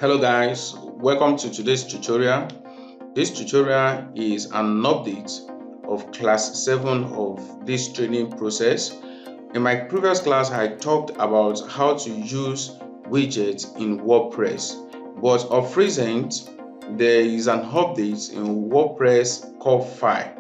Hello guys, welcome to today's tutorial. This tutorial is an update of class 7 of this training process. In my previous class, I talked about how to use widgets in WordPress, but of recent, there is an update in WordPress core file.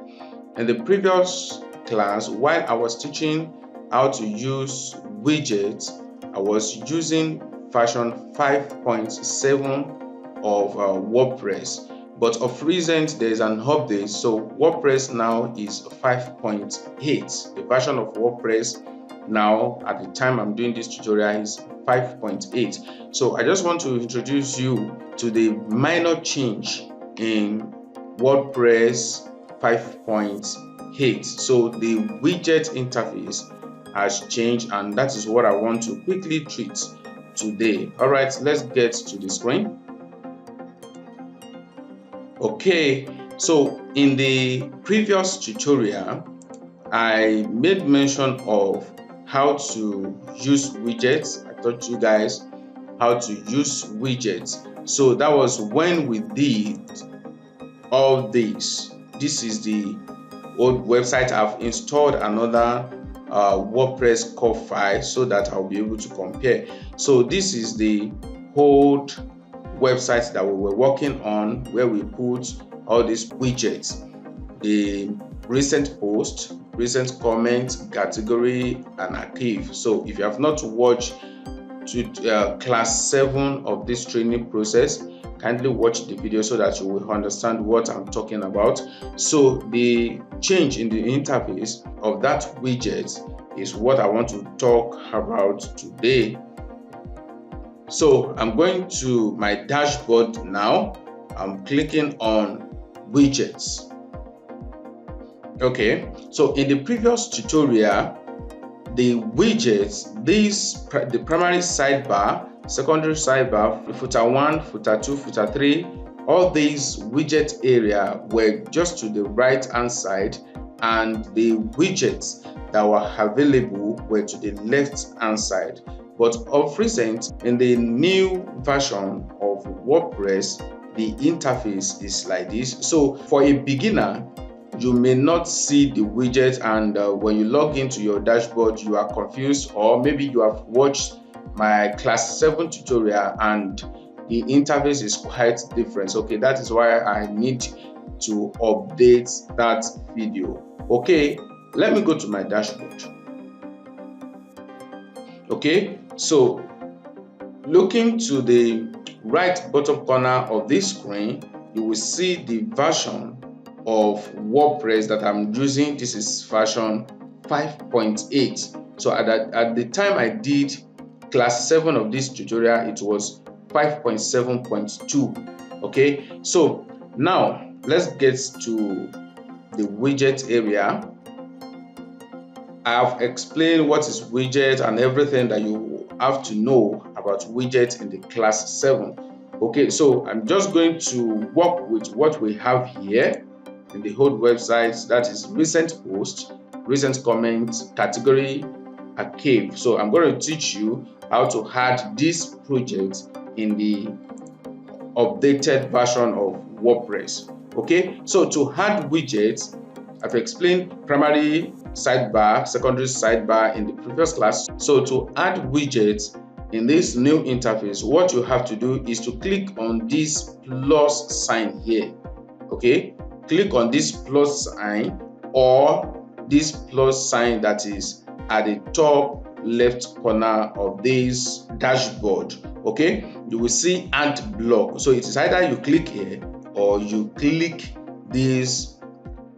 In the previous class, while I was teaching how to use widgets, I was using version 5.7 of WordPress, but of recent there is an update, so WordPress now is 5.8. The version of WordPress now at the time I'm doing this tutorial is 5.8. So I just want to introduce you to the minor change in WordPress 5.8. So the widget interface has changed, and that is what I want to quickly treat today. All right, let's get to the screen. Okay, so in the previous tutorial I made mention of how to use widgets. I taught you guys how to use widgets. So that was when we did all this. This is the old website. I've installed another WordPress core file so that I'll be able to compare. So this is the old website that we were working on, where we put all these widgets, the recent post, recent comment, category, and archive. So if you have not watched class 7 of this training process, kindly watch the video so that you will understand what I'm talking about. So the change in the interface of that widget is what I want to talk about today. So I'm going to my dashboard now. I'm clicking on widgets. Okay, so in the previous tutorial, the widgets, the primary sidebar, secondary sidebar, footer 1, footer 2, footer 3, all these widget area were just to the right hand side, and the widgets that were available were to the left hand side. But of recent, in the new version of WordPress, the interface is like this. So for a beginner, you may not see the widget, and when you log into your dashboard you are confused, or maybe you have watched my class 7 tutorial and the interface is quite different. Okay, that is why I need to update that video. Okay, let me go to my dashboard. Okay, so looking to the right bottom corner of this screen, you will see the version of WordPress that I'm using. This is version 5.8. So at the time I did class 7 of this tutorial, it was 5.7.2. okay, so now let's get to the widget area. I have explained what is widget and everything that you have to know about widget in the class 7. Okay, so I'm just going to work with what we have here in the whole website, that is recent post, recent comment, category, archive. So I'm going to teach you how to add this project in the updated version of WordPress. Okay, so to add widgets, I've explained primary sidebar, secondary sidebar in the previous class. So to add widgets in this new interface, what you have to do is to click on this plus sign here. Okay, click on this plus sign, or this plus sign that is at the top left corner of this dashboard. Okay, you will see add block. So it is either you click here or you click this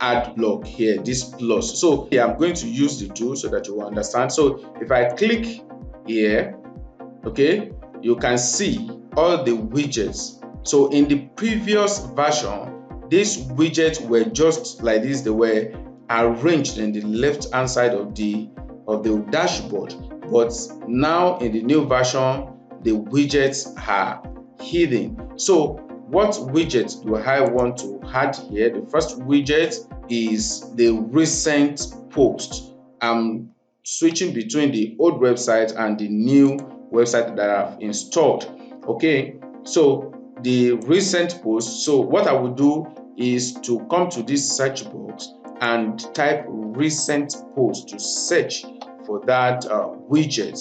add block here, this plus. So here I'm going to use the two so that you will understand. So if I click here, okay, you can see all the widgets. So in the previous version, these widgets were just like this. They were arranged in the left hand side of the dashboard, but now in the new version the widgets are hidden. So what widget do I want to add here? The first widget is the recent post. I'm switching between the old website and the new website that I've installed. Okay, So the recent post, so what I will do is to come to this search box and type recent post to search for that widget.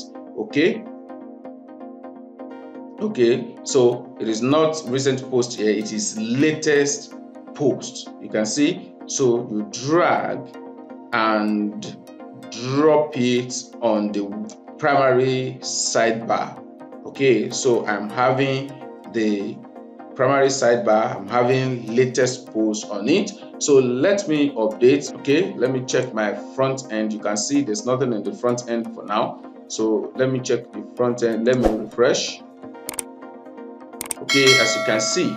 Okay, so it is not recent post here, it is latest post. You can see, so you drag and drop it on the primary sidebar. Okay, so I'm having the primary sidebar, I'm having latest post on it. So let me update. Okay, let me check my front end. You can see there's nothing in the front end for now, so let me check the front end. Let me refresh. Okay, as you can see,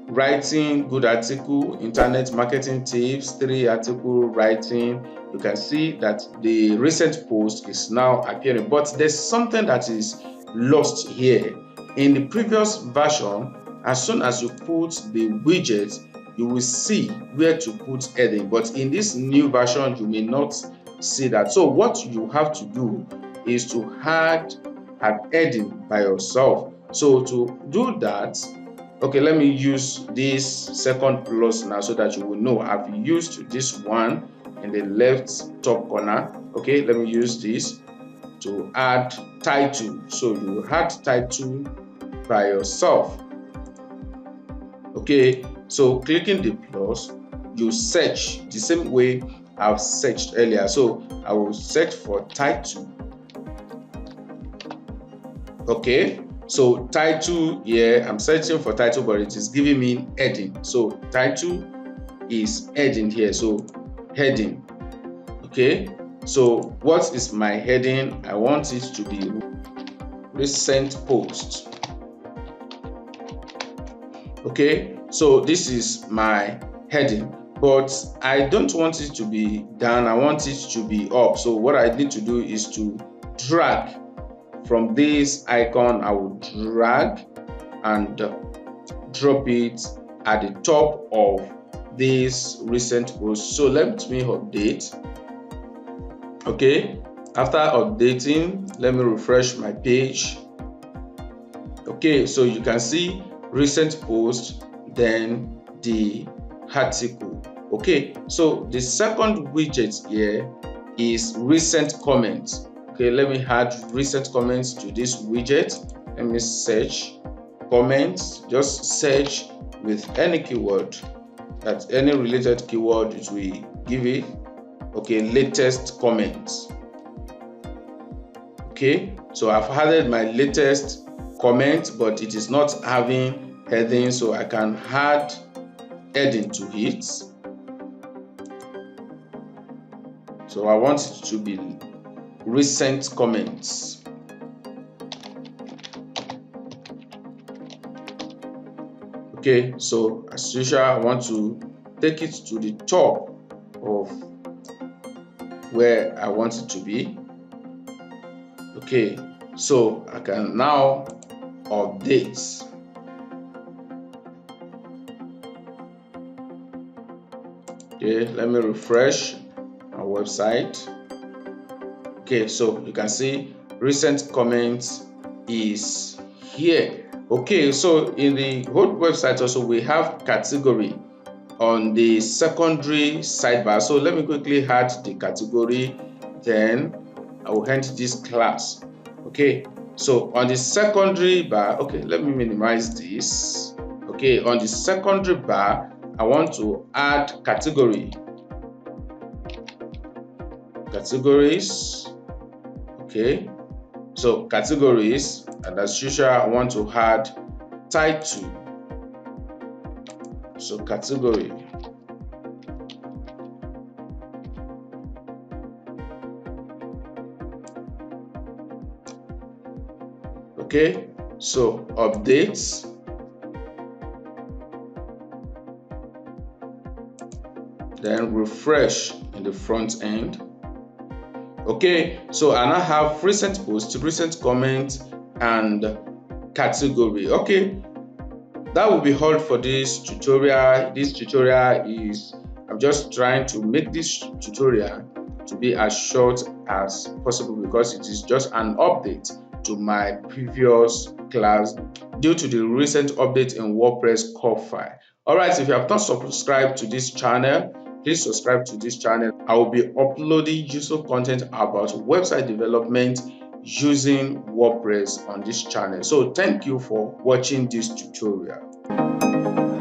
writing good article, internet marketing tips, 3 article writing. You can see that the recent post is now appearing, but there's something that is lost here. In the previous version, as soon as you put the widget, you will see where to put heading, but in this new version you may not see that. So what you have to do is to add an heading by yourself. So to do that, okay, let me use this second plus now so that you will know I've used this one in the left top corner. Okay, let me use this to add title. So you add title by yourself. Okay, so clicking the plus, you search the same way I've searched earlier. So I will search for title. Okay, so title here, I'm searching for title, but it is giving me heading. So title is heading here, so heading. Okay, so what is my heading? I want it to be recent post. Okay, so this is my heading, but I don't want it to be down, I want it to be up. So what I need to do is to drag from this icon. I will drag and drop it at the top of this recent post. So let me update. Okay, after updating, let me refresh my page. Okay, so you can see recent post, then the article. Okay, so the second widget here is recent comments. Okay, let me add recent comments to this widget. Let me search comments. Just search with any keyword, that any related keyword, it will give it. Okay, latest comments. Okay, so I've added my latest comment, but it is not having heading, so I can add heading to it. So I want it to be recent comments. Okay, so as usual, I want to take it to the top of where I want it to be. Okay, so I can now update. Okay, let me refresh our website. Okay, so you can see recent comments is here. Okay, so in the whole website also we have category on the secondary sidebar. So let me quickly add the category, then I will end this class. Okay, so on the secondary bar, okay, let me minimize this. Okay, on the secondary bar, I want to add category. Categories. Okay, so categories, and as usual, I want to add title. So category. Okay, so updates. Then refresh in the front end. Okay, so I now have recent post, recent comment, and category. Okay, that will be all for this tutorial. This tutorial is, I'm just trying to make this tutorial to be as short as possible because it is just an update to my previous class due to the recent update in WordPress core file. Alright, if you have not subscribed to this channel, please subscribe to this channel. I will be uploading useful content about website development using WordPress on this channel. So thank you for watching this tutorial.